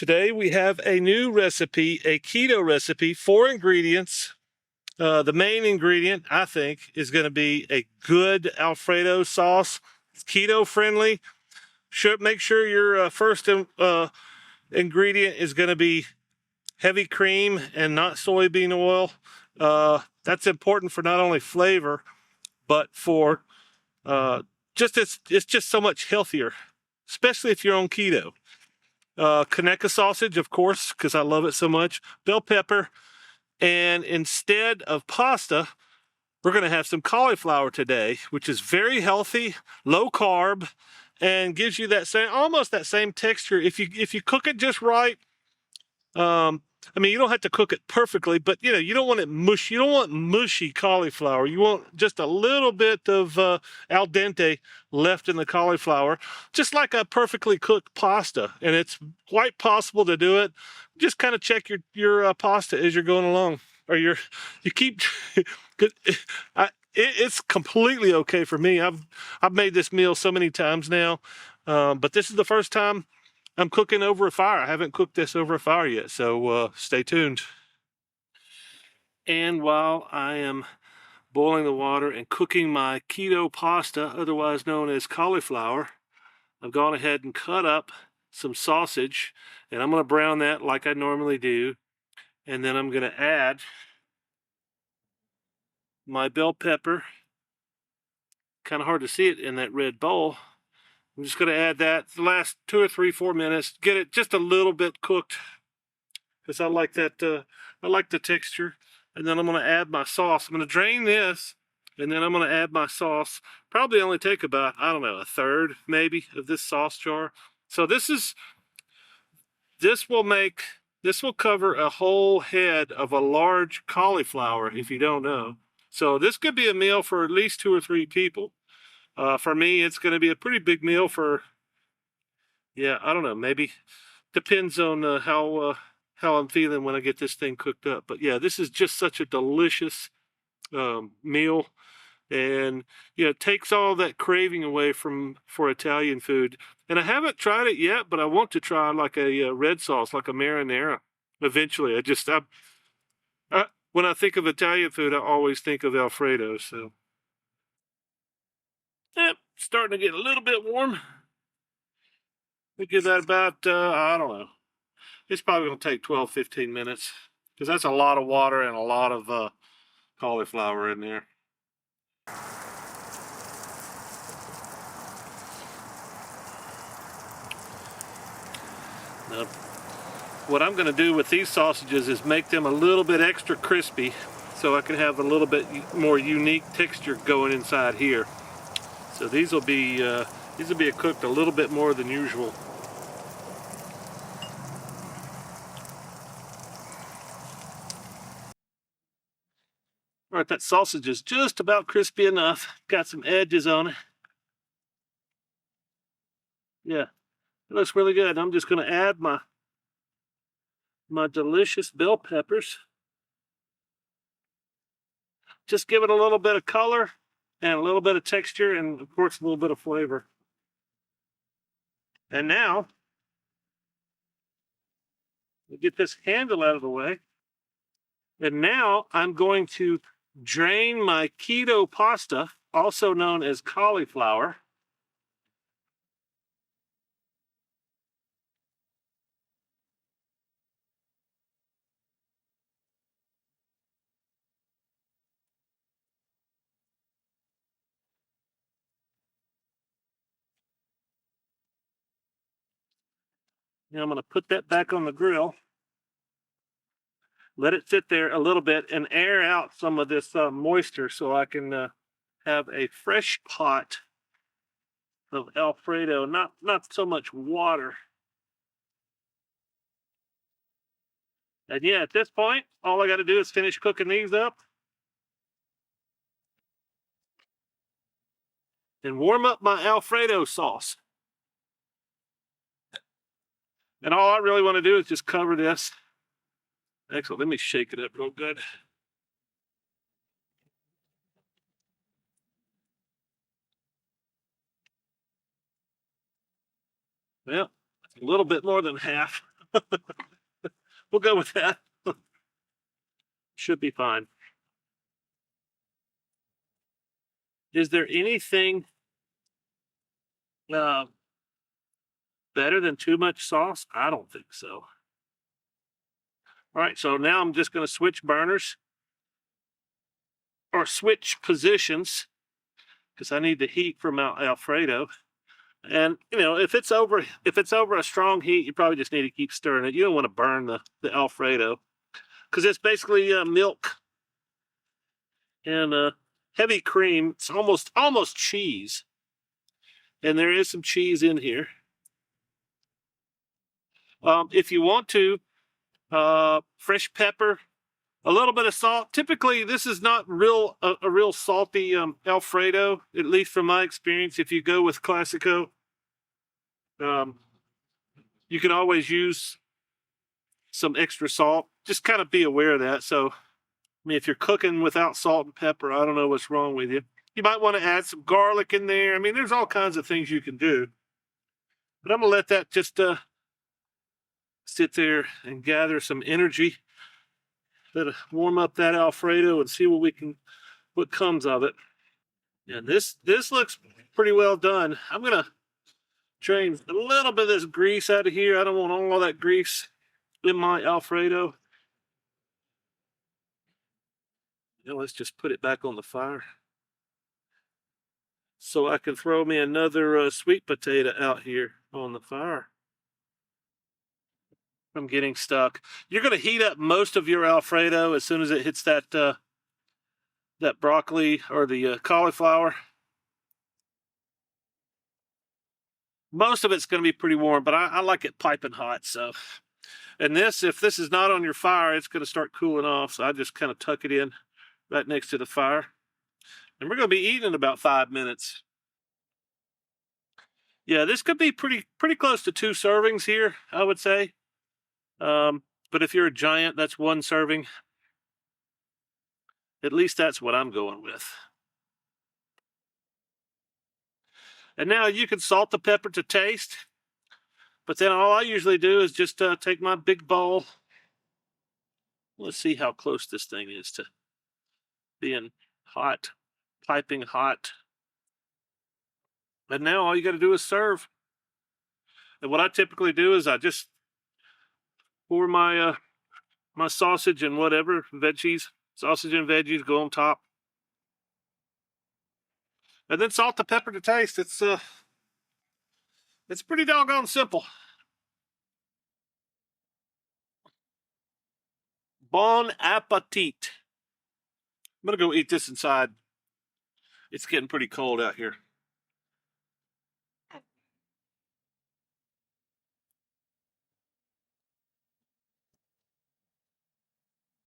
Today we have a new recipe, a keto recipe, 4 ingredients. The main ingredient, I think, is going to be a good Alfredo sauce. It's keto friendly. Make sure your first ingredient is going to be heavy cream and not soybean oil. That's important for not only flavor, but for it's just so much healthier, especially if you're on keto. Kaneka sausage, of course, because I love it so much. Bell pepper. And instead of pasta, we're going to have some cauliflower today, which is very healthy, low carb, and gives you that almost that same texture. If you cook it just right, I mean, you don't have to cook it perfectly, but you don't want it mushy. You don't want mushy cauliflower. You want just a little bit of al dente left in the cauliflower, just like a perfectly cooked pasta. And it's quite possible to do it. Just kind of check your pasta as you're going along, or you keep. It's completely okay for me. I've made this meal so many times now, but this is the first time I'm cooking over a fire. I haven't cooked this over a fire yet, so stay tuned. And while I am boiling the water and cooking my keto pasta, otherwise known as cauliflower, I've gone ahead and cut up some sausage, and I'm going to brown that like I normally do. And then I'm going to add my bell pepper. Kind of hard to see it in that red bowl. I'm just going to add that the last 2 or 3, 4 minutes. Get it just a little bit cooked, because I like that. I like the texture. And then I'm going to add my sauce. I'm going to drain this, and then I'm going to add my sauce. Probably only take about, I don't know, a third maybe of this sauce jar. So this will cover a whole head of a large cauliflower, if you don't know. So this could be a meal for at least 2 or 3 people. For me, it's going to be a pretty big meal for, I don't know, maybe depends on how I'm feeling when I get this thing cooked up. But yeah, this is just such a delicious meal, and it takes all that craving away for Italian food. And I haven't tried it yet, but I want to try like a red sauce, like a marinara. Eventually, when I think of Italian food, I always think of Alfredo. So. Yep, starting to get a little bit warm. We give that about, I don't know. It's probably going to take 12, 15 minutes, because that's a lot of water and a lot of cauliflower in there. Now, what I'm going to do with these sausages is make them a little bit extra crispy, so I can have a little bit more unique texture going inside here. So these will be cooked a little bit more than usual. All right, that sausage is just about crispy enough. Got some edges on it. Yeah, it looks really good. I'm just going to add my delicious bell peppers. Just give it a little bit of color and a little bit of texture, and of course a little bit of flavor. And now we'll get this handle out of the way. And now I'm going to drain my keto pasta, also known as cauliflower. Now I'm going to put that back on the grill. Let it sit there a little bit and air out some of this moisture, so I can have a fresh pot of Alfredo, not so much water. And yeah, at this point, all I got to do is finish cooking these up and warm up my Alfredo sauce. And all I really want to do is just cover this. Excellent. Let me shake it up real good. Well, a little bit more than half. We'll go with that. Should be fine. Is there anything better than too much sauce? I don't think so. All right, so now I'm just going to switch burners or switch positions because I need the heat from Alfredo. And if it's over a strong heat, you probably just need to keep stirring it. You don't want to burn the Alfredo because it's basically milk and heavy cream. It's almost cheese, and there is some cheese in here. If you want to, fresh pepper, a little bit of salt. Typically, this is not a real salty Alfredo, at least from my experience. If you go with Classico, you can always use some extra salt. Just kind of be aware of that. So, I mean, if you're cooking without salt and pepper, I don't know what's wrong with you. You might want to add some garlic in there. I mean, there's all kinds of things you can do. But I'm going to let that just sit there and gather some energy. Let it warm up that Alfredo and see what comes of it. And this looks pretty well done. I'm going to drain a little bit of this grease out of here. I don't want all that grease in my Alfredo. Let's just put it back on the fire so I can throw me another sweet potato out here on the fire. I'm getting stuck. You're going to heat up most of your Alfredo as soon as it hits that broccoli or the cauliflower. Most of it's going to be pretty warm, but I like it piping hot. So, and if this is not on your fire, it's going to start cooling off. So I just kind of tuck it in right next to the fire. And we're going to be eating in about 5 minutes. Yeah, this could be pretty close to 2 servings here, I would say. But if you're a giant, that's 1 serving. At least that's what I'm going with. And now you can salt the pepper to taste. But then all I usually do is just take my big bowl. Let's see how close this thing is to being hot, piping hot. And now all you got to do is serve. And what I typically do is I just pour my my sausage and whatever veggies, sausage and veggies go on top, and then salt the pepper to taste. It's pretty doggone simple. Bon appetit. I'm gonna go eat this inside. It's getting pretty cold out here.